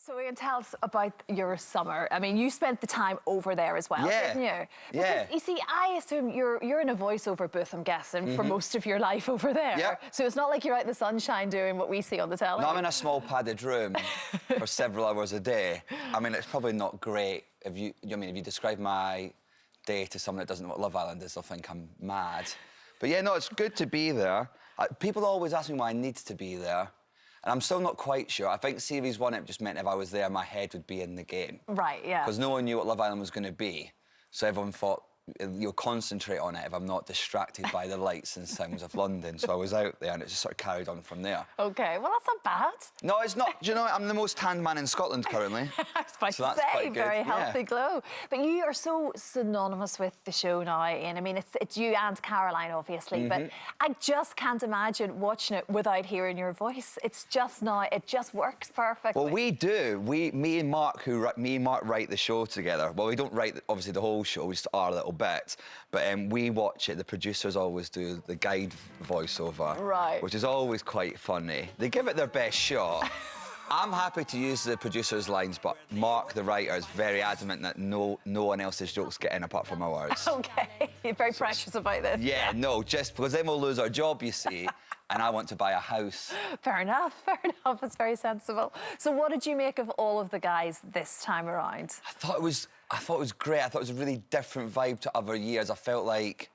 So Iain, tell us about your summer. I mean, you spent the time over there as well, didn't you? Because, you see, I assume you're in a voiceover booth, I'm guessing, for most of your life over there. Yeah. So it's not like you're out in the sunshine doing what we see on the telly. No, I'm in a small padded room for several hours a day. I mean, it's probably not great if you describe my day to someone that doesn't know what Love Island is, they'll think I'm mad. But yeah, no, it's good to be there. People always ask me why I need to be there. And I'm still not quite sure. I think Series 1, it just meant if I was there, my head would be in the game. Right, yeah. Because no one knew what Love Island was going to be. So everyone thought, you'll concentrate on it if I'm not distracted by the lights and sounds of London. So I was out there and it just sort of carried on from there. OK, well, that's not bad. No, it's not. Do you know what? I'm the most tanned man in Scotland currently. I was about to say, very healthy glow. But you are so synonymous with the show now, Iain. I mean, it's you and Caroline, obviously, but I just can't imagine watching it without hearing your voice. It's just now, it just works perfectly. Well, we do. Me and Mark write the show together. Well, we don't write, obviously, the whole show, we just our little bit. But we watch it. The producers always do the guide voiceover. Right. Which is always quite funny. They give it their best shot. I'm happy to use the producers' lines, but Mark, the writer, is very adamant that no one else's jokes get in apart from ours. OK, you're very precious about this. Yeah, no, just because then we'll lose our job, you see, and I want to buy a house. Fair enough, fair enough. It's very sensible. So what did you make of all of the guys this time around? I thought it was great. I thought it was a really different vibe to other years. I felt like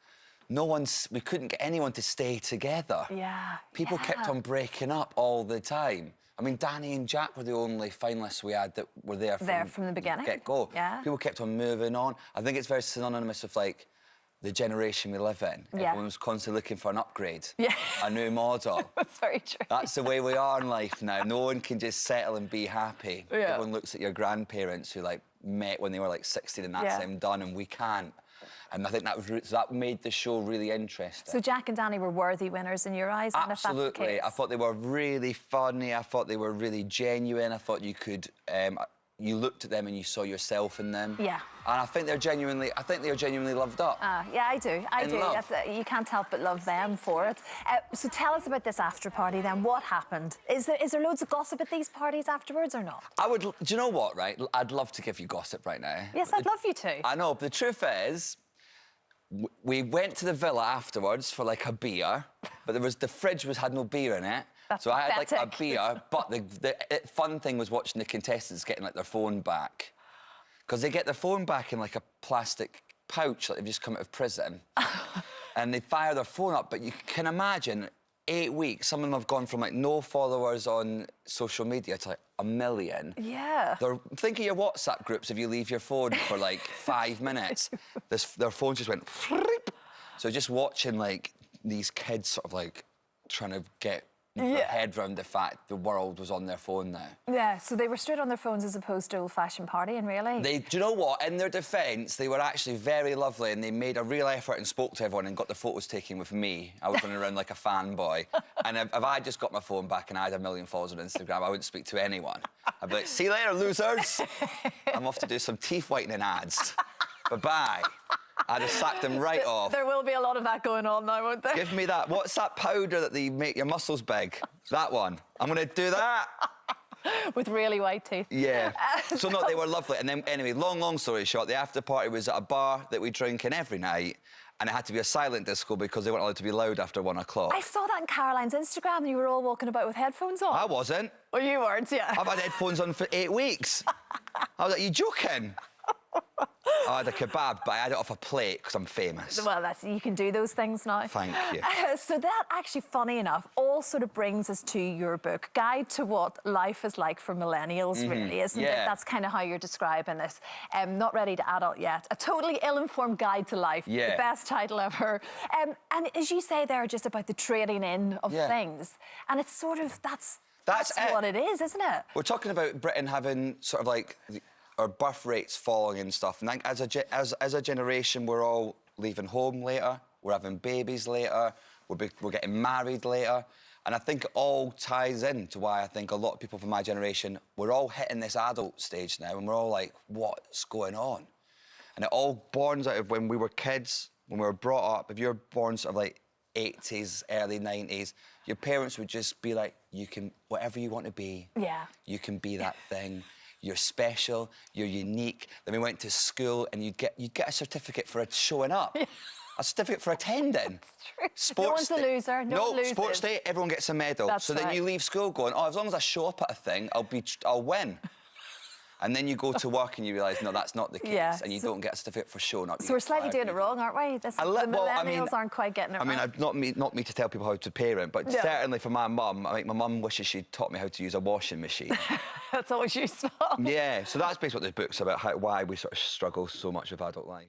we couldn't get anyone to stay together. Yeah. People kept on breaking up all the time. I mean, Dani and Jack were the only finalists we had that were there from the beginning. Get-go. Yeah. People kept on moving on. I think it's very synonymous with, like, the generation we live in. Yeah. Everyone's constantly looking for an upgrade. Yeah. A new model. That's very true. That's the way we are in life now. No one can just settle and be happy. Yeah. Everyone looks at your grandparents who, like, met when they were, like, 16 and that's them done, and we can't. And I think that made the show really interesting. So Jack and Dani were worthy winners in your eyes? Absolutely. I thought they were really funny. I thought they were really genuine. I thought you could... you looked at them and you saw yourself in them. Yeah. And I think they're genuinely loved up. Yeah, I do. You can't help but love them for it. So tell us about this after party then. What happened? Is there loads of gossip at these parties afterwards or not? Do you know what, right? I'd love to give you gossip right now. Yes, I'd love you to. I know, but the truth is, we went to the villa afterwards for, like, a beer, but the fridge had no beer in it. So I had, like, a beer, but the fun thing was watching the contestants getting, like, their phone back. Because they get their phone back in, like, a plastic pouch, like they've just come out of prison. And they fire their phone up, but you can imagine, 8 weeks, some of them have gone from, like, no followers on social media to, like, 1 million. Yeah. Think of your WhatsApp groups if you leave your phone for, like, 5 minutes. Their phones just went... So just watching, like, these kids sort of, like, trying to get... their head round the fact the world was on their phone now. Yeah, so they were straight on their phones as opposed to old-fashioned partying, really? Do you know what? In their defence, they were actually very lovely and they made a real effort and spoke to everyone and got their photos taken with me. I was running around like a fanboy. And if I just got my phone back and I had 1 million followers on Instagram, I wouldn't speak to anyone. I'd be like, see you later, losers. I'm off to do some teeth whitening ads. Bye-bye. I'd have sacked them right off. There will be a lot of that going on now, won't there? Give me that. What's that powder that they make your muscles big? That one. I'm going to do that. With really white teeth. Yeah. So, no, they were lovely. And then, anyway, long story short, the after party was at a bar that we drink in every night. And it had to be a silent disco because they weren't allowed to be loud after 1 o'clock. I saw that on Caroline's Instagram and you were all walking about with headphones on. I wasn't. Oh, you weren't, yeah. I've had headphones on for 8 weeks. I was like, you joking? I had a kebab, but I had it off a plate because I'm famous. Well, you can do those things now. Thank you. So that, actually, funny enough, all sort of brings us to your book, Guide to What Life is Like for Millennials, really, isn't it? That's kind of how you're describing this. Not ready to adult yet. A totally ill-informed guide to life. The best title ever. And as you say, they're just about the trading in of things. And it's sort of, that's what it is, isn't it? We're talking about Britain having sort of like... our birth rates falling and stuff. And as a generation, we're all leaving home later, we're having babies later, we're getting married later. And I think it all ties in to why I think a lot of people from my generation, we're all hitting this adult stage now and we're all like, what's going on? And it all borns out of when we were kids, when we were brought up. If you're born sort of like 80s, early 90s, your parents would just be like, you can, whatever you want to be, you can be that thing. you're special, you're unique. Then we went to school and you'd get a certificate for showing up. Yeah. A certificate for attending. No one's a loser. No one loses. Sports day, everyone gets a medal. That's so then you leave school going, oh, as long as I show up at a thing, I'll win. And then you go to work and you realise, no, that's not the case, yeah. and you don't get a certificate for showing up. So we're slightly doing it wrong, aren't we? The millennials aren't quite getting it right. Not me to tell people how to parent, but certainly for my mum, I think my mum wishes she'd taught me how to use a washing machine. That's always useful. Yeah, so that's basically what this book's about, why we sort of struggle so much with adult life.